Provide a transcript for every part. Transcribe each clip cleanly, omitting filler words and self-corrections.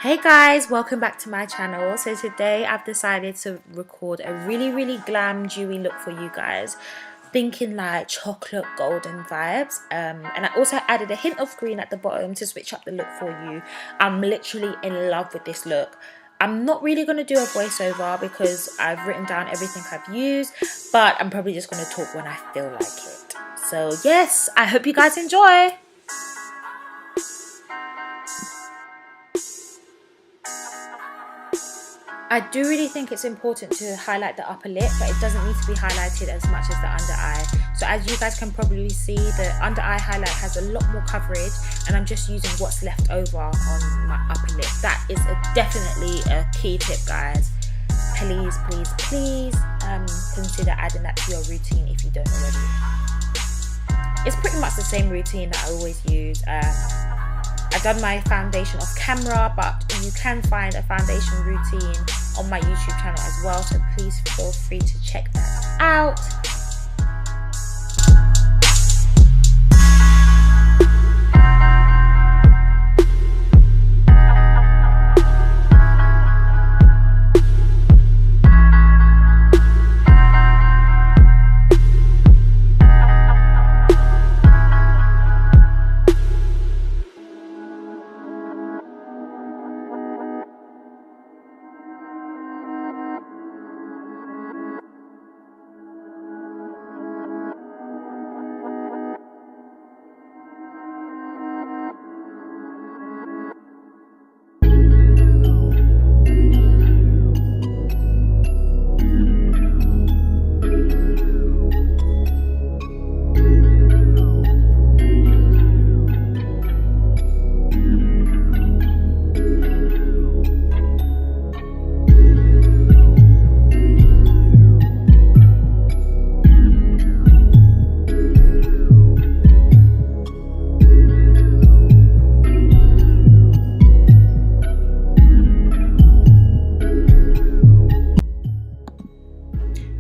Hey guys, welcome back to my channel. So today I've decided to record a really glam dewy look for you guys, thinking like chocolate golden vibes, and I also added a hint of green at the bottom to switch up the look for you. I'm literally in love with this look. I'm not really going to do a voiceover because I've written down everything I've used, but I'm probably just going to talk when I feel like it. So yes, I hope you guys enjoy. I do really think it's important to highlight the upper lip, but it doesn't need to be highlighted as much as the under eye. So as you guys can probably see, the under eye highlight has a lot more coverage, and I'm just using what's left over on my upper lip. That is definitely a key tip, guys. Please consider adding that to your routine if you don't already. It's pretty much the same routine that I always use. I've done my foundation off camera, but you can find a foundation routine on my YouTube channel as well, so please feel free to check that out.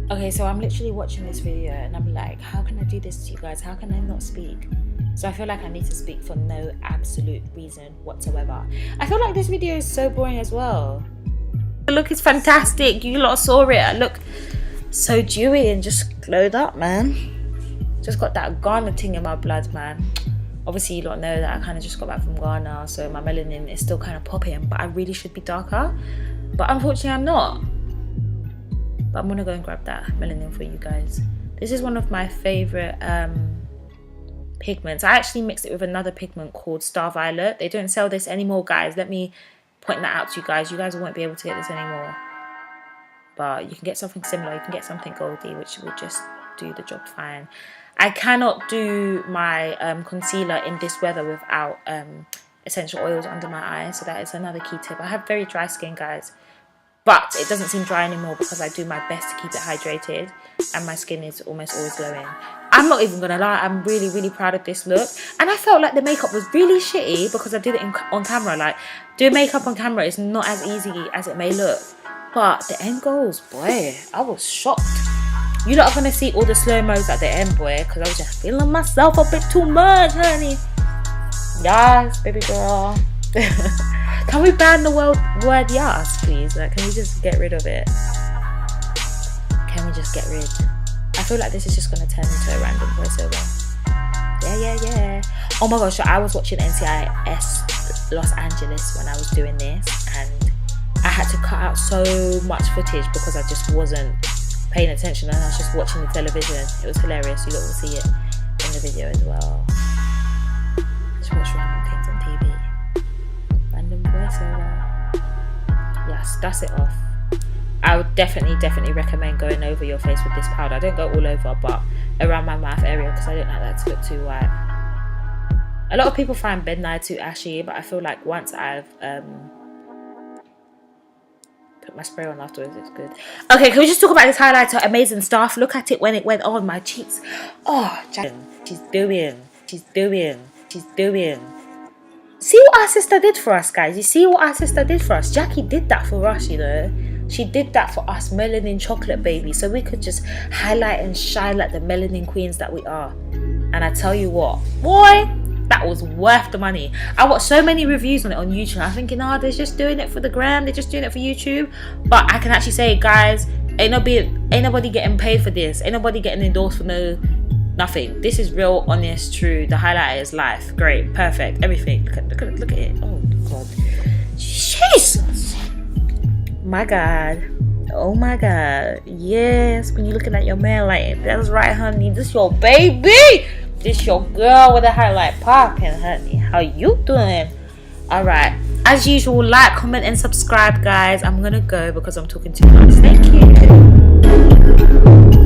Okay, so I'm literally watching this video and I'm like, how can I do this to you guys? How can I not speak? So I feel like I need to speak for no absolute reason whatsoever. I feel like this video is so boring as well. The look is fantastic. You lot saw it. I look so dewy and just glowed up, man. Just got that Ghana thing in my blood, man. Obviously, you lot know that I kind of just got back from Ghana, so my melanin is still kind of popping, but I really should be darker. But unfortunately, I'm not. But I'm gonna go and grab that melanin for you guys. This is one of my favorite pigments. I actually mixed it with another pigment called Star Violet. They don't sell this anymore, guys. Let me point that out to you guys. You guys won't be able to get this anymore, but you can get something similar. You can get something goldy, which will just do the job fine. I cannot do my concealer in this weather without essential oils under my eyes, so that is another key tip. I have very dry skin, guys, but it doesn't seem dry anymore because I do my best to keep it hydrated, and my skin is almost always glowing. I'm not even gonna lie, I'm really proud of this look, and I felt like the makeup was really shitty because I did it on camera. Like, doing makeup on camera is not as easy as it may look, but the end goals, boy, I was shocked. You lot are gonna see all the slow-mos at the end, boy, because I was just feeling myself a bit too much, honey. Yes, baby girl. Can we ban the word yes, please? Like, can we just get rid of it? Can we just get rid? I feel like this is just gonna turn into a random voiceover. Yeah. Oh my gosh, so I was watching NCIS Los Angeles when I was doing this, and I had to cut out so much footage because I just wasn't paying attention and I was just watching the television. It was hilarious. You lot will see it in the video as well. Just watch random things on TV. Random voiceover. Yes, dust it off. I would definitely recommend going over your face with this powder. I don't go all over, but around my mouth area, because I don't like that to look too white. A lot of people find midnight too ashy, but I feel like once I've put my spray on afterwards, it's good. Okay, can we just talk about this highlighter? Amazing stuff. Look at it when it went on my cheeks. Oh, she's doing. See what our sister did for us, guys. You see what our sister did for us? Jackie did that for us, you know. She did that for us melanin chocolate babies, so we could just highlight and shine like the melanin queens that we are. And I tell you what, boy, that was worth the money. I watched so many reviews on it on YouTube. I'm thinking, oh, they're just doing it for the gram, they're just doing it for YouTube. But I can actually say, guys, ain't nobody getting paid for this, ain't nobody getting endorsed for nothing. This is real, honest, true. The highlighter is life. Great, perfect, everything. Look at it. Oh god, Jesus, my god. Oh my god, yes, when you're looking at your man like, that's right, honey, this your baby, this your girl with a highlight popping, honey. How you doing? All right, as usual, like, comment and subscribe, guys. I'm gonna go because I'm talking too much. Thank you.